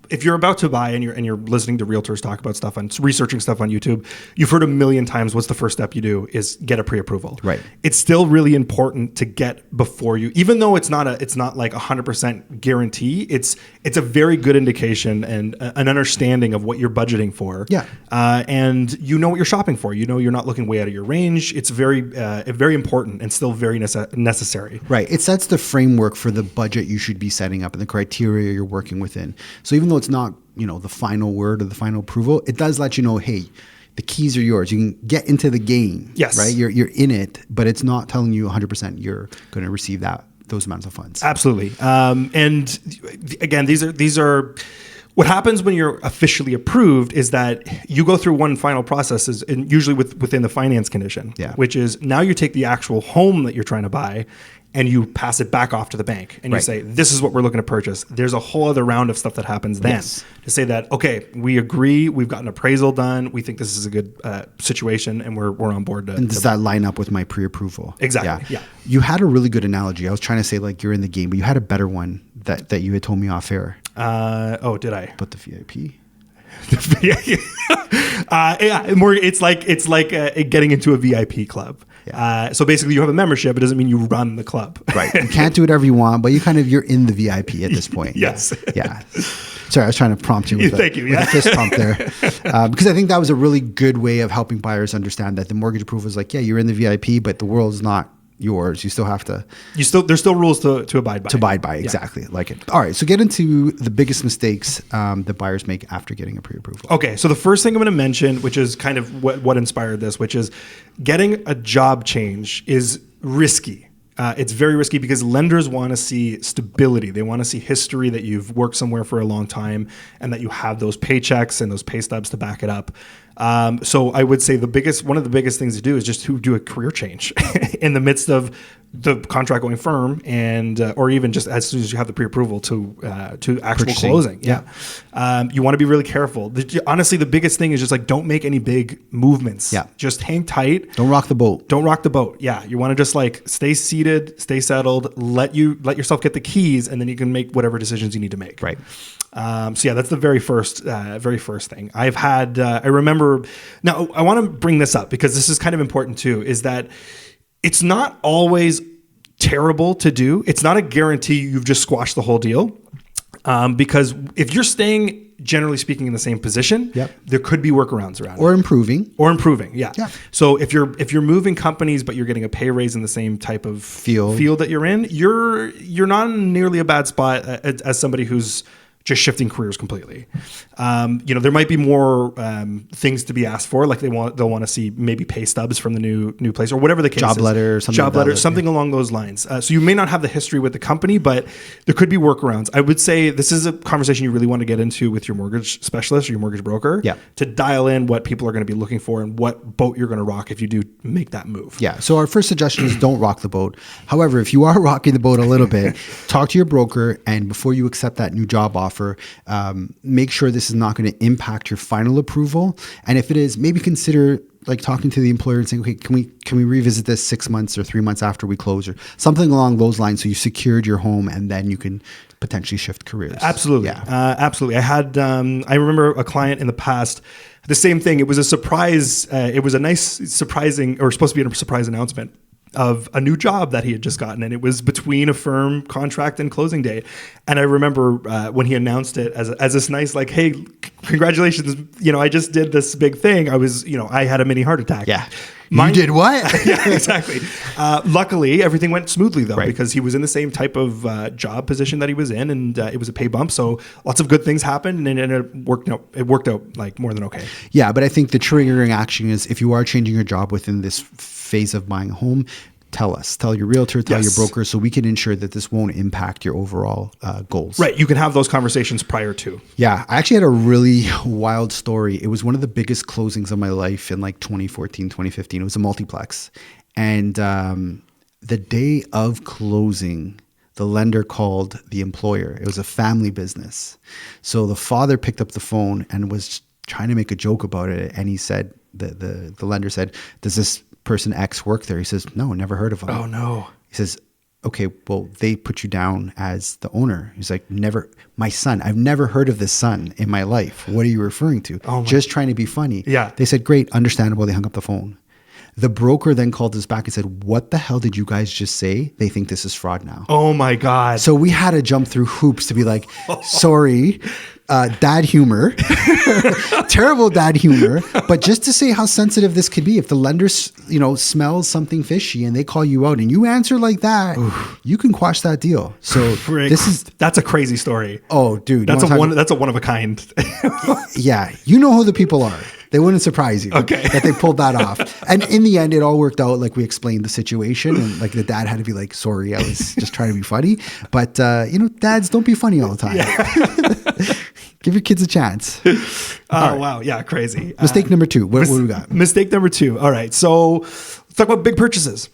if you're about to buy and you're listening to realtors talk about stuff and researching stuff on YouTube, you've heard a million times what's the first step you do is get a pre-approval. Right. It's still really important to get before you, even though it's not like 100% guarantee. It's a very good indication and an understanding of what you're budgeting for. Yeah. And you know what you're shopping for. You know you're not looking way out of your range. It's very important and still very necessary. Right. It sets the framework for the budget you should be setting up and the criteria you're working within. So even though it's not, the final word or the final approval, it does let you know, hey, the keys are yours. You can get into the game. Yes. Right. You're in it, but it's not telling you 100% you're going to receive those amounts of funds. Absolutely. And again, these are what happens when you're officially approved is that you go through one final process, and usually within the finance condition, which is now you take the actual home that you're trying to buy and you pass it back off to the bank and you say, this is what we're looking to purchase. There's a whole other round of stuff that happens then to say that, okay, we agree, we've got an appraisal done, we think this is a good situation, and we're on board. And does that line up with my pre-approval? Exactly. Yeah. You had a really good analogy. I was trying to say like you're in the game, but you had a better one that you had told me off air. Did I? But the VIP. More. It's like getting into a VIP club. Yeah. So basically, you have a membership. It doesn't mean you run the club. Right. You can't do whatever you want, but you're in the VIP at this point. Yes. Yeah. Sorry, I was trying to prompt you with, Thank you. with a fist pump there. Because I think that was a really good way of helping buyers understand that the mortgage approval is like, yeah, you're in the VIP, but the world's not yours. You still have to. There's still rules to abide by. To abide by, exactly. Like it. All right. So get into the biggest mistakes that buyers make after getting a pre-approval. Okay. So the first thing I'm going to mention, which is kind of what inspired this, which is getting a job change is risky. It's very risky because lenders want to see stability. They want to see history that you've worked somewhere for a long time and that you have those paychecks and those pay stubs to back it up. So I would say one of the biggest things to do is just to do a career change in the midst of the contract going firm and or even just as soon as you have the pre-approval to actual Purchasing. closing. Yeah. You want to be really careful. Honestly, the biggest thing is just like don't make any big movements. Yeah. Just hang tight. Don't rock the boat. Don't rock the boat. Yeah. You want to just like stay seated, stay settled, let yourself get the keys, and then you can make whatever decisions you need to make. Right. So yeah, that's the very first thing I've had. I remember now I want to bring this up because this is kind of important too, is that it's not always terrible to do. It's not a guarantee you've just squashed the whole deal. Because if you're staying, generally speaking, in the same position, there could be workarounds around or it. improving. Yeah. So if you're moving companies, but you're getting a pay raise in the same type of field that you're in, you're not in nearly a bad spot as somebody who's just shifting careers completely. There might be more things to be asked for, like they'll want to see maybe pay stubs from the new place or whatever the case Job is. letter, something along those lines. So you may not have the history with the company, but there could be workarounds. I would say this is a conversation you really want to get into with your mortgage specialist or your mortgage broker to dial in what people are going to be looking for and what boat you're going to rock if you do make that move. Yeah. So our first suggestion is don't rock the boat. However, if you are rocking the boat a little bit, talk to your broker, and before you accept that new job offer, make sure this is not going to impact your final approval. And if it is, maybe consider like talking to the employer and saying, okay, can we revisit this 6 months or 3 months after we close, or something along those lines, so you secured your home and then you can potentially shift careers. Absolutely. Absolutely. I remember a client in the past, the same thing. It was a surprise. It was a nice surprising, or supposed to be a surprise announcement of a new job that he had just gotten, and it was between a firm contract and closing date. And I remember when he announced it as this nice, like, hey, congratulations, I just did this big thing. I had a mini heart attack. Yeah. You did what? Yeah, exactly. Luckily, everything went smoothly though, because he was in the same type of job position that he was in, and it was a pay bump. So lots of good things happened, and it worked out like more than okay. Yeah, but I think the triggering action is if you are changing your job within this phase of buying a home, tell your realtor, tell your broker, so we can ensure that this won't impact your overall goals. Right. You can have those conversations prior to. Yeah. I actually had a really wild story. It was one of the biggest closings of my life in like 2014, 2015. It was a multiplex. And the day of closing, the lender called the employer. It was a family business. So the father picked up the phone and was trying to make a joke about it. And he said, the lender said, does this person X work there? He says, no, never heard of him. Oh no. He says, okay, well, they put you down as the owner. He's like, never, my son, I've never heard of this son in my life. What are you referring to? Just trying to be funny. Yeah. They said, great, understandable. They hung up the phone. The broker then called us back and said, what the hell did you guys just say? They think this is fraud now. Oh my God. So we had to jump through hoops to be like, sorry, dad humor, terrible dad humor, but just to say how sensitive this could be. If the lender, smells something fishy and they call you out and you answer like that, you can quash that deal. So that's a crazy story. Oh, dude, that's a one of a kind. Yeah, you know who the people are. They wouldn't surprise you that they pulled that off. And in the end, it all worked out. Like we explained the situation, and like the dad had to be like, sorry, I was just trying to be funny. But, dads, don't be funny all the time. Yeah. Give your kids a chance. Oh, wow. Yeah, crazy. Mistake number 2. What do we got? Mistake number 2. All right. So let's talk about big purchases.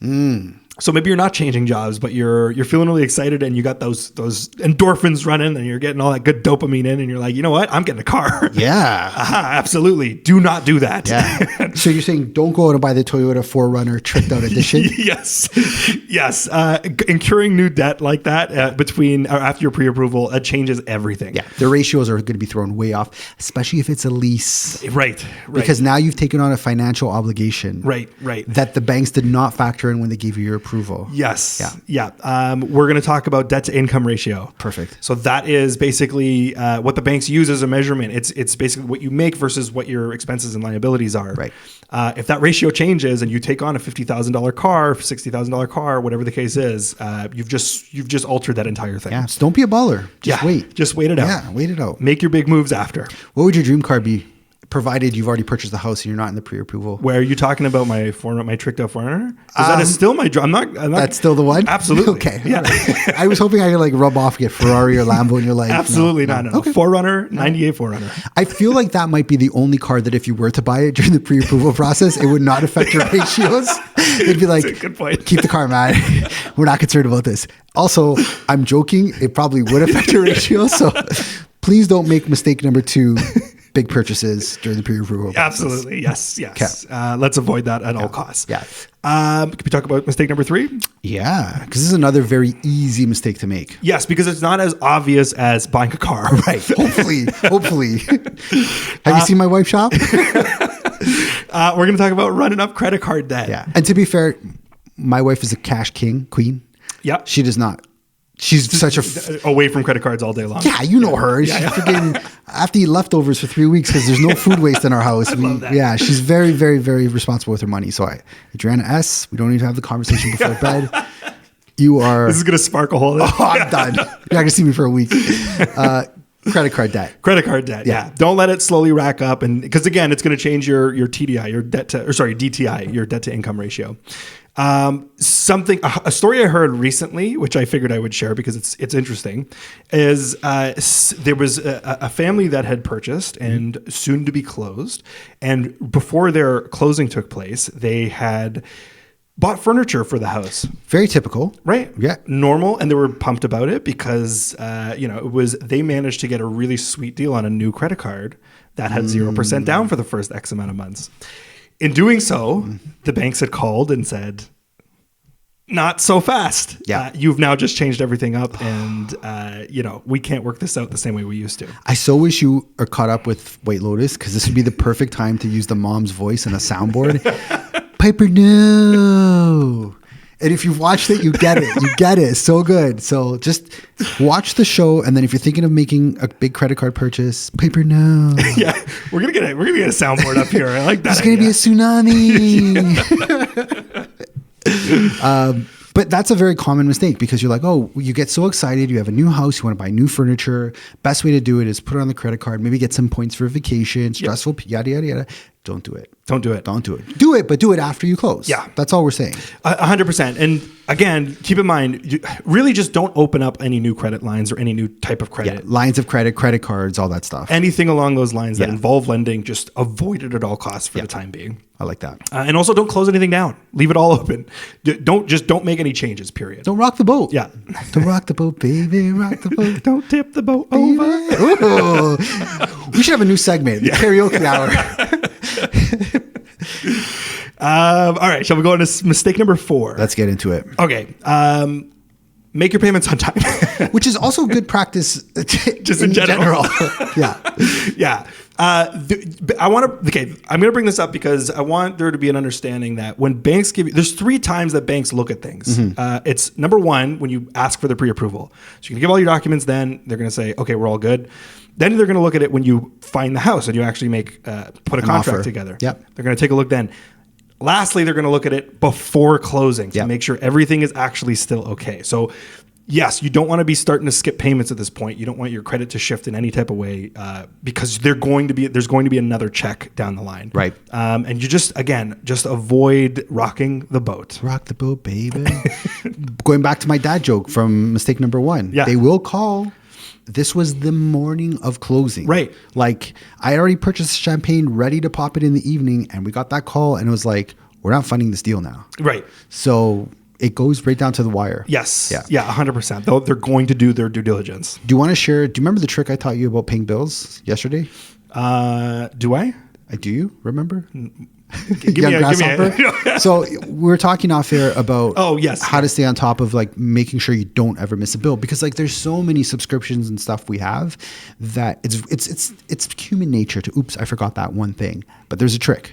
So maybe you're not changing jobs, but you're feeling really excited and you got those endorphins running and you're getting all that good dopamine in and you're like, you know what? I'm getting a car. Yeah. Absolutely. Do not do that. Yeah. So you're saying don't go out and buy the Toyota 4Runner tricked out edition? Yes. Yes. Incurring new debt like that between or after your pre-approval, it changes everything. Yeah. The ratios are going to be thrown way off, especially if it's a lease. Right. Because now you've taken on a financial obligation. Right. That the banks did not factor in when they gave you your approval. Yes. Yeah. We're going to talk about debt to income ratio. Perfect. So that is basically what the banks use as a measurement. It's basically what you make versus what your expenses and liabilities are. Right. If that ratio changes and you take on a $50,000 car, $60,000 car, whatever the case is, you've just altered that entire thing. Yeah. So don't be a baller. Just wait. Just wait it out. Yeah. Wait it out. Make your big moves after. What would your dream car be? Provided you've already purchased the house and you're not in the pre-approval. Where are you talking about my tricked out Foreigner? Because that is still my dream. I'm not. That's still the one? Absolutely. Okay. Yeah. Right. I was hoping I could like rub off, get Ferrari or Lambo, and you're like, absolutely no. Okay. Forerunner, 98 Forerunner. I feel like that might be the only car that if you were to buy it during the pre-approval process, it would not affect your ratios. It'd be like, good point. Keep the car, man. We're not concerned about this. Also, I'm joking. It probably would affect your ratios. So please don't make mistake number 2. Big purchases during the pre-approval process. Absolutely. Yes. Let's avoid that at all costs. Yeah. Can we talk about mistake number 3? Yeah. Because this is another very easy mistake to make. Yes, because it's not as obvious as buying a car. Right. Hopefully. Have you seen my wife shop? We're going to talk about running up credit card debt. Yeah. And to be fair, my wife is a cash queen. Yeah. She does not. She's such a away from credit cards all day long. Yeah, you know her. She's freaking. I have to eat leftovers for 3 weeks because there's no food waste in our house. I love that. Yeah, she's very, very, very responsible with her money. So Adriana S., we don't need to have the conversation before bed. You are. This is gonna spark a hole. Oh, I'm done. You're not gonna see me for a week. Credit card debt. Yeah. Don't let it slowly rack up, and because again, it's going to change your TDI, your DTI, your debt to income ratio. A story I heard recently, which I figured I would share because it's interesting, is there was a family that had purchased and soon to be closed, and before their closing took place, they had bought furniture for the house. Very typical. Right. Yeah. Normal. And they were pumped about it because, they managed to get a really sweet deal on a new credit card that had 0% down for the first X amount of months. In doing so, the banks had called and said, not so fast. Yeah. You've now just changed everything up and, we can't work this out the same way we used to. I so wish you are caught up with White Lotus because this would be the perfect time to use the mom's voice in a soundboard. Piper, no. And if you've watched it, you get it. You get it. It's so good. So just watch the show, and then if you're thinking of making a big credit card purchase, Piper, no. Yeah, we're gonna get a soundboard up here. I like that. There's gonna be a tsunami. But that's a very common mistake because you're like, oh, you get so excited. You have a new house. You want to buy new furniture. Best way to do it is put it on the credit card. Maybe get some points for vacation. Stressful, yada, yada, yada. Don't do it. Don't do it. Don't do it. Do it, but do it after you close. Yeah. That's all we're saying. 100%. And again, keep in mind, really just don't open up any new credit lines or any new type of credit. Yeah. Lines of credit, credit cards, all that stuff. Anything along those lines that involve lending, just avoid it at all costs for the time being. I like that. And also don't close anything down. Leave it all open. Don't make any changes, period. Don't rock the boat. Yeah. Don't rock the boat, baby. Rock the boat. Don't tip the boat over. Ooh. We should have a new segment, the karaoke hour. All right. Shall we go into mistake number 4? Let's get into it. Okay. Make your payments on time. Which is also good practice just in general. Yeah. Yeah. I'm going to bring this up because I want there to be an understanding that when banks there's 3 times that banks look at things. It's number 1, when you ask for the pre-approval. So you can give all your documents, then they're going to say, okay, we're all good. Then they're going to look at it when you find the house and you actually put a contract offer together. Yep. They're going to take a look then. Lastly, they're going to look at it before closing to make sure everything is actually still okay. So yes, you don't want to be starting to skip payments at this point. You don't want your credit to shift in any type of way because there's going to be another check down the line. Right. And you just avoid rocking the boat. Rock the boat, baby. Going back to my dad joke from mistake number 1. Yeah. They will call. This was the morning of closing. Right. Like I had already purchased champagne ready to pop it in the evening and we got that call and it was like, we're not funding this deal now. Right. So it goes right down to the wire. Yes. Yeah. Yeah. 100%. They're going to do their due diligence. Do you want to share? Do you remember the trick I taught you about paying bills yesterday? Do I? Do you remember? Give me a So we were talking off air about how to stay on top of like making sure you don't ever miss a bill, because like there's so many subscriptions and stuff we have that it's human nature to oops, I forgot that one thing. But there's a trick.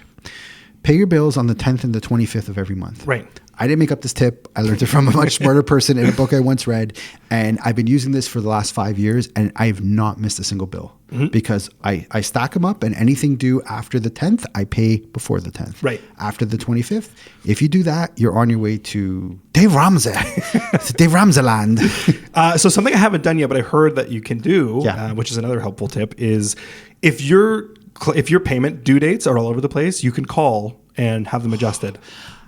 Pay your bills on the 10th and the 25th of every month. Right. I didn't make up this tip. I learned it from a much smarter person in a book I once read. And I've been using this for the last 5 years, and I have not missed a single bill because I stack them up, and anything due after the 10th, I pay before the 10th. Right. After the 25th, if you do that, you're on your way to Dave Ramsey. Dave Ramsey land. So something I haven't done yet, but I heard that you can do, which is another helpful tip, is if your payment due dates are all over the place, you can call and have them adjusted.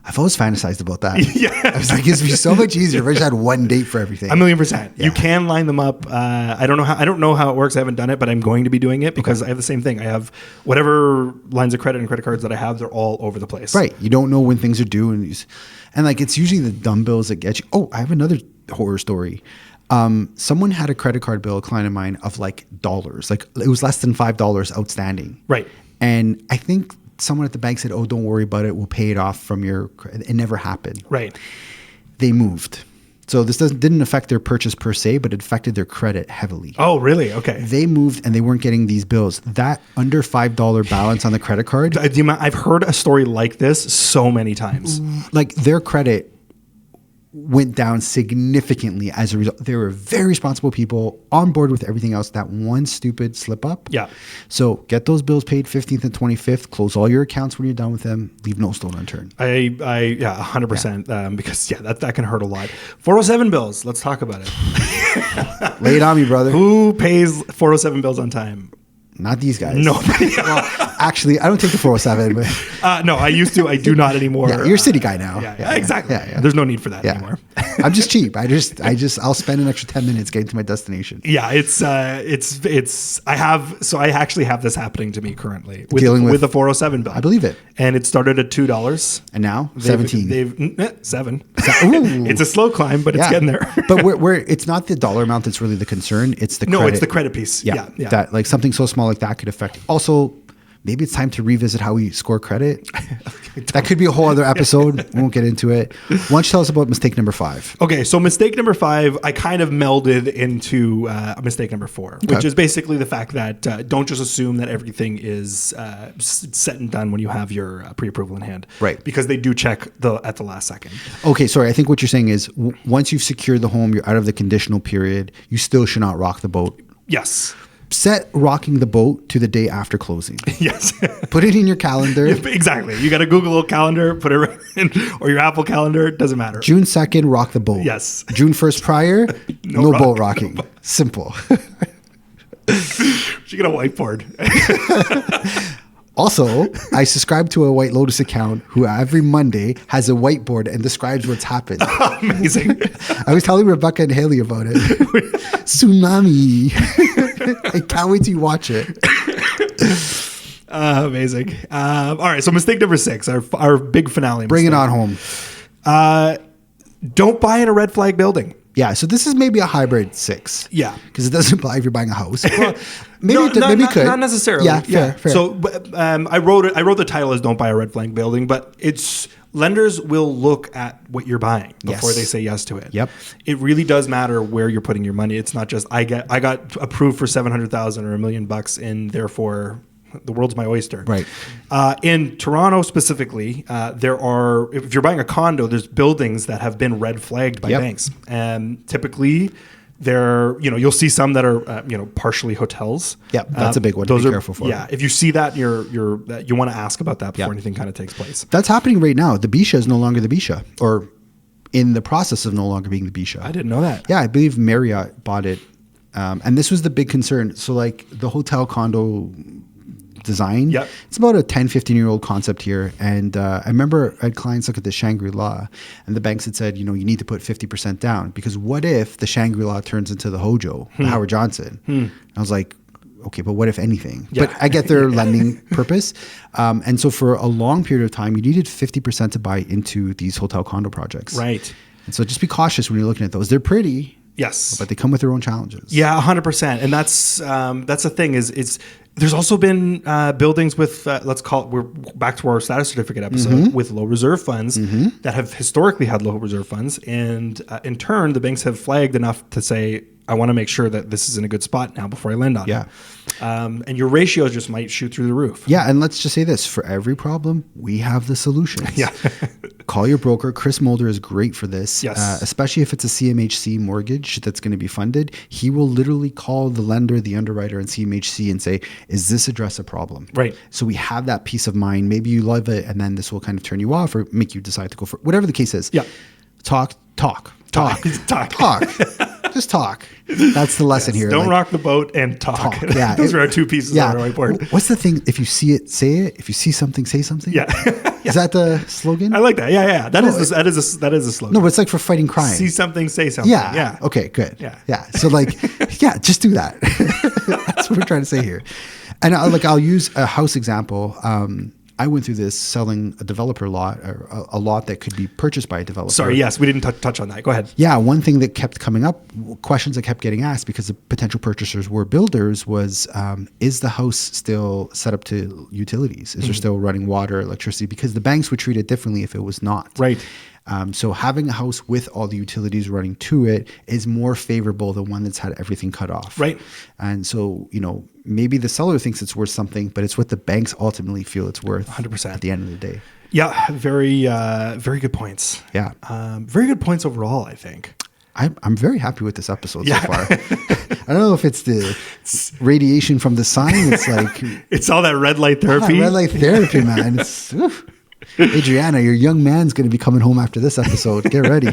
I've always fantasized about that. Yeah. I was like, it'd be so much easier if I just had one date for everything. 1,000,000%. Yeah. You can line them up. I don't know how it works. I haven't done it, but I'm going to be doing it because I have the same thing. I have whatever lines of credit and credit cards that I have, they're all over the place. Right. You don't know when things are due, and like it's usually the dumb bills that get you. Oh, I have another horror story. Someone had a credit card bill, a client of mine, of like dollars. Like it was less than $5 outstanding. Right. And I think someone at the bank said, "Oh, don't worry about it. We'll pay it off from your." It never happened. Right. They moved, so this didn't affect their purchase per se, but it affected their credit heavily. Oh, really? Okay. They moved and they weren't getting these bills. That under $5 balance on the credit card. I've heard a story like this so many times. Like their credit went down significantly as a result. They were very responsible people on board with everything else. That one stupid slip up. Yeah. So get those bills paid 15th and 25th. Close all your accounts when you're done with them. Leave no stone unturned. 100%. Because that can hurt a lot. 407 bills. Let's talk about it. Lay it on me, brother. Who pays 407 bills on time? Not these guys. Nobody. Well, actually, I don't take the 407. But no, I used to. I do not anymore. Yeah, you're a city guy now. Yeah, exactly. Yeah. There's no need for that anymore. I'm just cheap. I'll spend an extra 10 minutes getting to my destination. Yeah, I actually have this happening to me currently with a 407 bill. I believe it. And it started at $2. And now 17. They've 7. Ooh. It's a slow climb, but it's getting there. But we're it's not the dollar amount that's really the concern. It's the credit. It's the credit piece. Yeah. That like something so small like that could affect. Also, maybe it's time to revisit how we score credit. That could be a whole other episode. We won't get into it. Why don't you tell us about mistake number 5? Okay, so mistake number 5, I kind of melded into mistake number 4, which is basically the fact that don't just assume that everything is set and done when you have your pre-approval in hand. Right. Because they do check at the last second. Okay, sorry. I think what you're saying is once you've secured the home, you're out of the conditional period, you still should not rock the boat. Yes. Set rocking the boat to the day after closing. Yes. Put it in your calendar. Exactly. You got a Google calendar, put it in, or your Apple calendar, it doesn't matter. June 2nd, rock the boat. Yes. June 1st prior, no boat rocking. Simple. She got a whiteboard. Also, I subscribe to a White Lotus account who every Monday has a whiteboard and describes what's happened. Amazing. I was telling Rebecca and Haley about it. Tsunami. I can't wait till you watch it. Amazing. All right. So mistake number 6, our big finale. Bring it on home. Don't buy in a red flag building. Yeah, so this is maybe a hybrid 6. Yeah. Because it doesn't apply if you're buying a house. Well, maybe it could. Not necessarily. Yeah, fair. So I wrote the title as "Don't buy a red flag building," but it's lenders will look at what you're buying before they say yes to it. Yep. It really does matter where you're putting your money. It's not just I got approved for $700,000 or $1 million, and therefore the world's my oyster. Right. In Toronto specifically, if you're buying a condo, there's buildings that have been red flagged by banks, and typically you'll see some that are partially hotels. Yeah, that's a big one to be careful for. Yeah, if you see that, you want to ask about that before anything kind of takes place. That's happening right now. The Bisha is no longer the Bisha, or in the process of no longer being the Bisha. I didn't know that. Yeah, I believe Marriott bought it, and this was the big concern. So like the hotel condo design. Yep. It's about a 10, 15-year-old concept here. And I remember I had clients look at the Shangri-La, and the banks had said, you need to put 50% down, because what if the Shangri-La turns into the Hojo, the Howard Johnson? I was like, okay, but what if anything? Yeah. But I get their lending purpose. And so for a long period of time, you needed 50% to buy into these hotel condo projects. Right. And so just be cautious when you're looking at those. They're pretty. Yes. But they come with their own challenges. Yeah, 100%. And that's the thing is there's also been buildings with, let's call it, we're back to our status certificate episode, with low reserve funds that have historically had low reserve funds. And in turn, the banks have flagged enough to say, I want to make sure that this is in a good spot now before I lend on it. And your ratios just might shoot through the roof. Yeah, and let's just say this. For every problem, we have the solutions. Yeah. Call your broker. Chris Mulder is great for this, Yes. especially if it's a CMHC mortgage that's going to be funded. He will literally call the lender, the underwriter, and CMHC and say, is this address a problem? Right. So we have that peace of mind. Maybe you love it, and then this will kind of turn you off or make you decide to go for it. Whatever the case is. Yeah. Talk. Talk. Just talk. That's the lesson here. Don't rock the boat and talk. Yeah. Those are our two pieces on our whiteboard. What's the thing? If you see it, say it. If you see something, say something. Yeah. Is that the slogan? I like that. Yeah. That is a slogan. No, but it's like for fighting crime. See something, say something. Yeah. Okay, good. Yeah. So just do that. That's what we're trying to say here. And I'll use a house example. I went through this selling a developer lot, or a lot that could be purchased by a developer. Sorry, yes, we didn't touch on that. Go ahead. Yeah, one thing that kept coming up, questions that kept getting asked because the potential purchasers were builders was, is the house still set up to utilities? Is there still running water, electricity? Because the banks would treat it differently if it was not. Right. So having a house with all the utilities running to it is more favorable than one that's had everything cut off. Right. And so, maybe the seller thinks it's worth something, but it's what the banks ultimately feel it's worth 100% at the end of the day. Yeah, very good points. Yeah. Very good points overall, I think. I'm very happy with this episode so far. I don't know if it's the radiation from the sun. It's like... it's all that red light therapy. Red light therapy, man. It's... Adriana, your young man's going to be coming home after this episode. Get ready. Do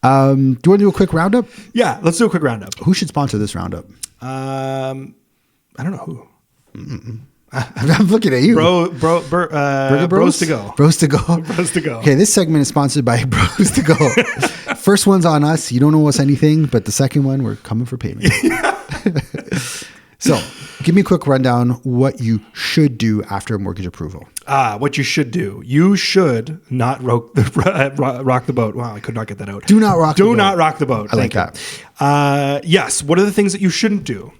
you want to do a quick roundup? Yeah, let's do a quick roundup. Who should sponsor this roundup? I don't know who. I'm looking at you. Bros to go. Bros to go. Bros to go. Okay, this segment is sponsored by Bros to go. First one's on us. You don't owe us anything, but the second one, we're coming for payment. So, give me a quick rundown what you should do after a mortgage approval. What you should do. You should not rock the boat. Wow, I could not get that out. Do not rock the boat. Do not rock the boat. I like that. Yes. What are the things that you shouldn't do?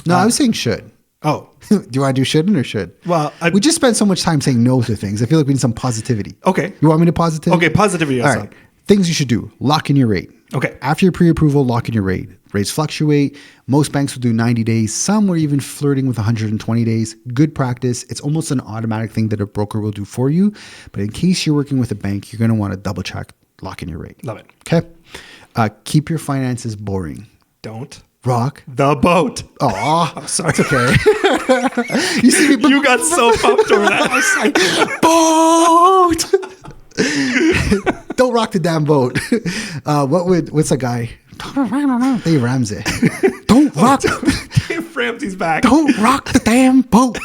No, I was saying should. Oh. Do you want to do shouldn't or should? Well, we just spent so much time saying no to things. I feel like we need some positivity. Okay. You want me to positivity? Okay, positivity. All right. Things you should do. Lock in your rate. Okay. After your pre-approval, lock in your rate. Rates fluctuate. Most banks will do 90 days. Some were even flirting with 120 days. Good practice. It's almost an automatic thing that a broker will do for you. But in case you're working with a bank, you're going to want to double check, lock in your rate. Love it. Okay. Keep your finances boring. Don't rock the boat. Oh, sorry. It's okay. You see me? You got so pumped over that. I was like, boat. Don't rock the damn boat. What's that guy? Dave Ramsey. Don't rock. Dave Ramsey's back. Don't rock the damn boat.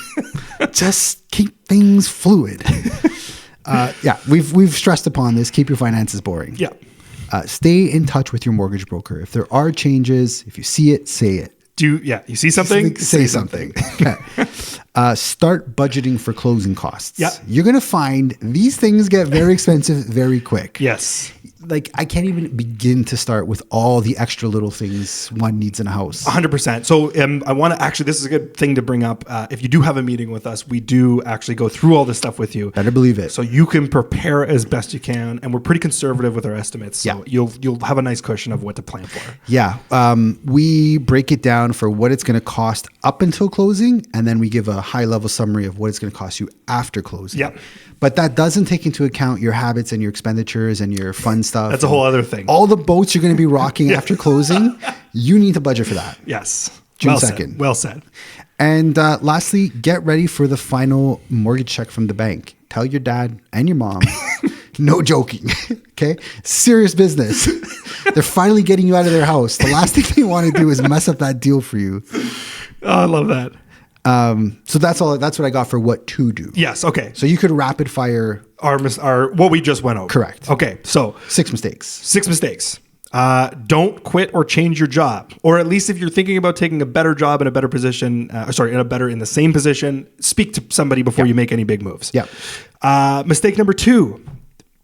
Just keep things fluid. We've stressed upon this. Keep your finances boring. Yeah. Stay in touch with your mortgage broker. If there are changes, if you see it, say it. You see something? Say something. Okay. Start budgeting for closing costs. Yeah. You're going to find these things get very expensive very quick. Yes. Like, I can't even begin to start with all the extra little things one needs in a house. 100%. So I want to actually, this is a good thing to bring up. If you do have a meeting with us, we do actually go through all this stuff with you. Better believe it. So you can prepare as best you can. And we're pretty conservative with our estimates. So you'll have a nice cushion of what to plan for. Yeah. We break it down for what it's going to cost up until closing. And then we give a high level summary of what it's going to cost you after closing. Yeah. But that doesn't take into account your habits and your expenditures and your fun stuff. That's a whole other thing. All the boats you're going to be rocking after closing, you need to budget for that. Yes. June well 2nd. Said. Well said. And lastly, get ready for the final mortgage check from the bank. Tell your dad and your mom. No joking. Okay? Serious business. They're finally getting you out of their house. The last thing they want to do is mess up that deal for you. Oh, I love that. So that's all. That's what I got for what to do. Yes. Okay. So you could rapid fire our what we just went over. Correct. Okay. So 6 mistakes. 6 mistakes. Don't quit or change your job, or at least if you're thinking about taking a better job in a better position, in the same position, speak to somebody before you make any big moves. Yeah. Mistake number 2.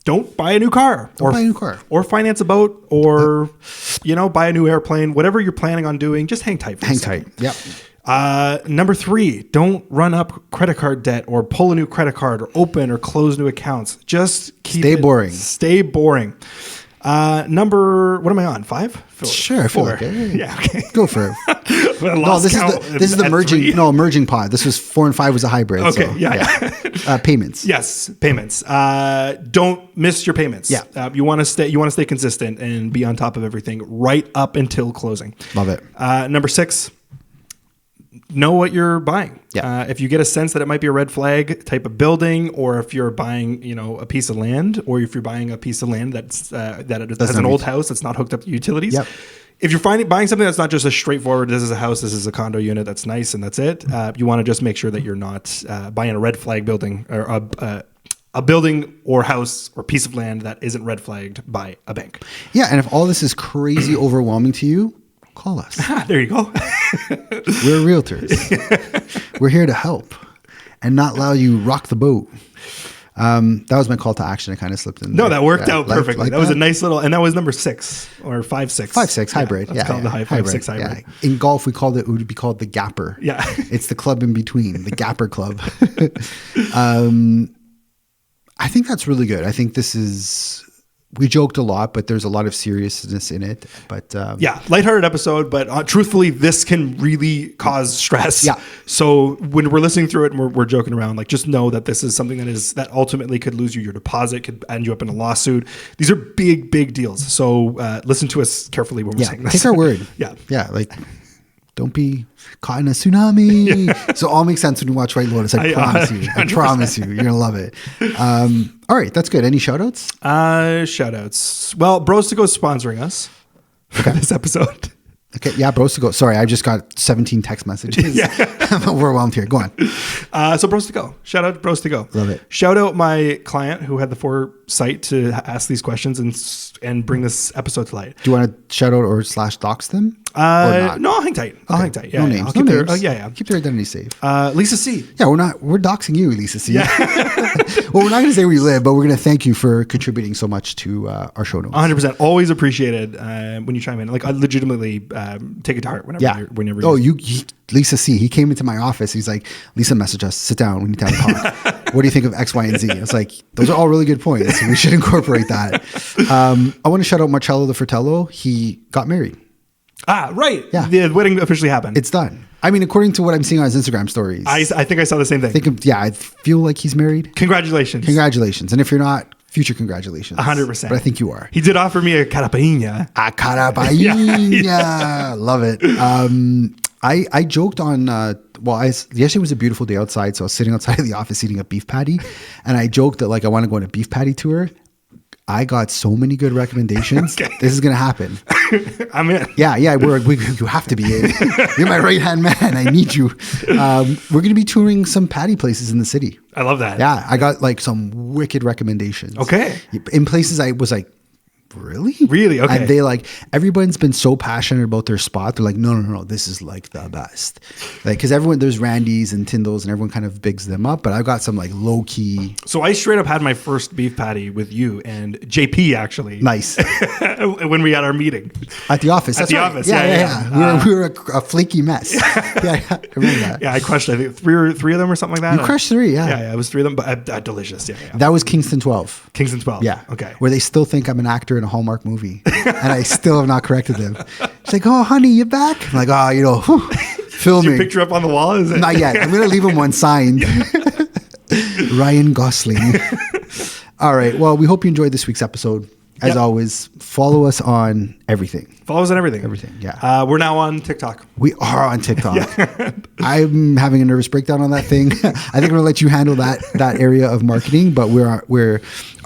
don't buy a new car. Buy a new car. Or finance a boat, or, buy a new airplane. Whatever you're planning on doing, just hang tight for a second. Yep. Number 3, don't run up credit card debt or pull a new credit card or open or close new accounts. Just Stay boring. Stay boring. What am I on? 5? Sure. I feel like it. Yeah. Okay. Go for it. No, this is the merging pod. This was 4 and 5 was a hybrid. Okay. So, yeah. Payments. Yes. Payments. Don't miss your payments. Yeah. You want to stay consistent and be on top of everything right up until closing. Love it. Number 6, know what you're buying. Yeah. If you get a sense that it might be a red flag type of building, or if you're buying, a piece of land, or if you're buying a piece of land that's an old house that's not hooked up to utilities. Yep. If you're buying something that's not just a straightforward, this is a house, this is a condo unit that's nice and that's it. You want to just make sure that you're not buying a red flag building, or a building or house or piece of land that isn't red flagged by a bank. Yeah. And if all this is crazy overwhelming to you, call us. There you go. We're realtors. We're here to help and not allow you rock the boat. That was my call to action. I kind of slipped in. No, that worked out perfectly. Like that was a nice little, and that was number 6 or 5-6. 5-6 hybrid. Let's call it the 5-6 hybrid. Yeah. In golf, it would be called the gapper. Yeah. It's the club in between, the gapper club. I think that's really good. I think we joked a lot, but there's a lot of seriousness in it. But lighthearted episode, but truthfully, this can really cause stress. Yeah. So when we're listening through it and we're joking around, like, just know that this is something that ultimately could lose you your deposit, could end you up in a lawsuit. These are big, big deals. So listen to us carefully when we're saying this. Take our word. Yeah. Yeah. Like, don't be caught in a tsunami. Yeah. So it all makes sense when you watch White Lotus. I promise you. I promise you. You're going to love it. All right. That's good. Any shout outs? Shout outs. Well, Bros to Go is sponsoring us for this episode. Okay. Yeah. Bros to Go. Sorry. I just got 17 text messages. Yeah. I'm overwhelmed here. Go on. So Bros to Go. Shout out Bros to Go. Love it. Shout out my client who had the foresight to ask these questions and bring this episode to light. Do you want to shout out or / dox them? No, I'll hang tight. I'll hang tight. Yeah, no names. I'll keep names. Yeah. Keep their identity safe. Lisa C. Yeah, we're doxing you, Lisa C. Yeah. Well, we're not going to say where you live, but we're going to thank you for contributing so much to our show notes. 100%. Always appreciated when you chime in. Like, I legitimately take it to heart whenever Lisa C. He came into my office. He's like, Lisa, message us. Sit down. We need to have a talk. What do you think of X, Y, and Z? It's like, those are all really good points. We should incorporate that. I want to shout out Marcello the Fratello. He got married. Ah, right. Yeah. The wedding officially happened. It's done. I mean, according to what I'm seeing on his Instagram stories. I think I saw the same thing. I feel like he's married. Congratulations. And if you're not, future congratulations. 100%. But I think you are. He did offer me a carapainha. A carapainha. Love it. I joked on, yesterday was a beautiful day outside. So I was sitting outside of the office eating a beef patty. And I joked that, like, I want to go on a beef patty tour. I got so many good recommendations. Okay. This is going to happen. I'm in. Yeah. You have to be in. You're my right-hand man. I need you. We're going to be touring some patty places in the city. I love that. Yeah. I got like some wicked recommendations. Okay. In places I was like, really? Really? Okay. And they everyone's been so passionate about their spot. They're like, no, this is like the best. Like, cause there's Randy's and Tyndall's and everyone kind of bigs them up, but I've got some like low key. So I straight up had my first beef patty with you and JP actually. Nice. When we had our meeting. At the office. At the office. Yeah. We were a flaky mess. I remember that. Yeah. I crushed, I think three of them or something like that. You crushed 3. Yeah. Yeah. It was 3 of them, but delicious. Yeah. That was Kingston 12. Kingston 12. Yeah. Okay. Where they still think I'm an actor in a Hallmark movie. And I still have not corrected them. She's like, oh, honey, you back? I'm like, filming. Is your picture up on the wall? Is it? Not yet. I'm going to leave him one signed. Ryan Gosling. All right. Well, we hope you enjoyed this week's episode. As always, follow us on everything. Follow us on everything. Everything, yeah. We're now on TikTok. We are on TikTok. I'm having a nervous breakdown on that thing. I think I'm going to let you handle that area of marketing, but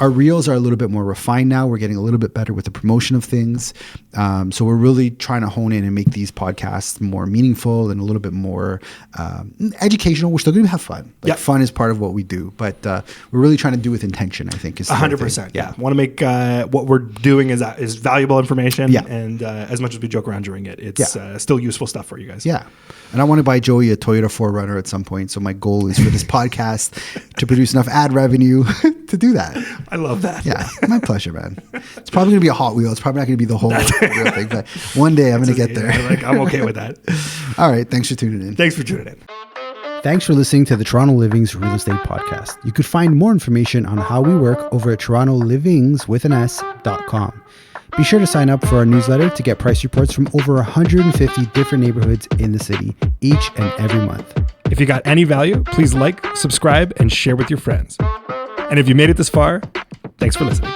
our reels are a little bit more refined now. We're getting a little bit better with the promotion of things. So we're really trying to hone in and make these podcasts more meaningful and a little bit more educational. We're still going to have fun. Fun is part of what we do, but we're really trying to do with intention, I think. 100%. Yeah. Want to make what we're doing is valuable information. Yeah. And as much as we joke around during it, it's still useful stuff for you guys. Yeah. And I want to buy Joey a Toyota 4Runner at some point. So my goal is for this podcast to produce enough ad revenue to do that. I love that. Yeah, my pleasure, man. It's probably going to be a Hot Wheel. It's probably not going to be the whole real thing, but one day I'm going to get there. I'm okay with that. All right. Thanks for tuning in. Thanks for tuning in. Thanks for listening to the Toronto Livings Real Estate Podcast. You could find more information on how we work over at torontolivings.com. Be sure to sign up for our newsletter to get price reports from over 150 different neighborhoods in the city each and every month. If you got any value, please like, subscribe, and share with your friends. And if you made it this far, thanks for listening.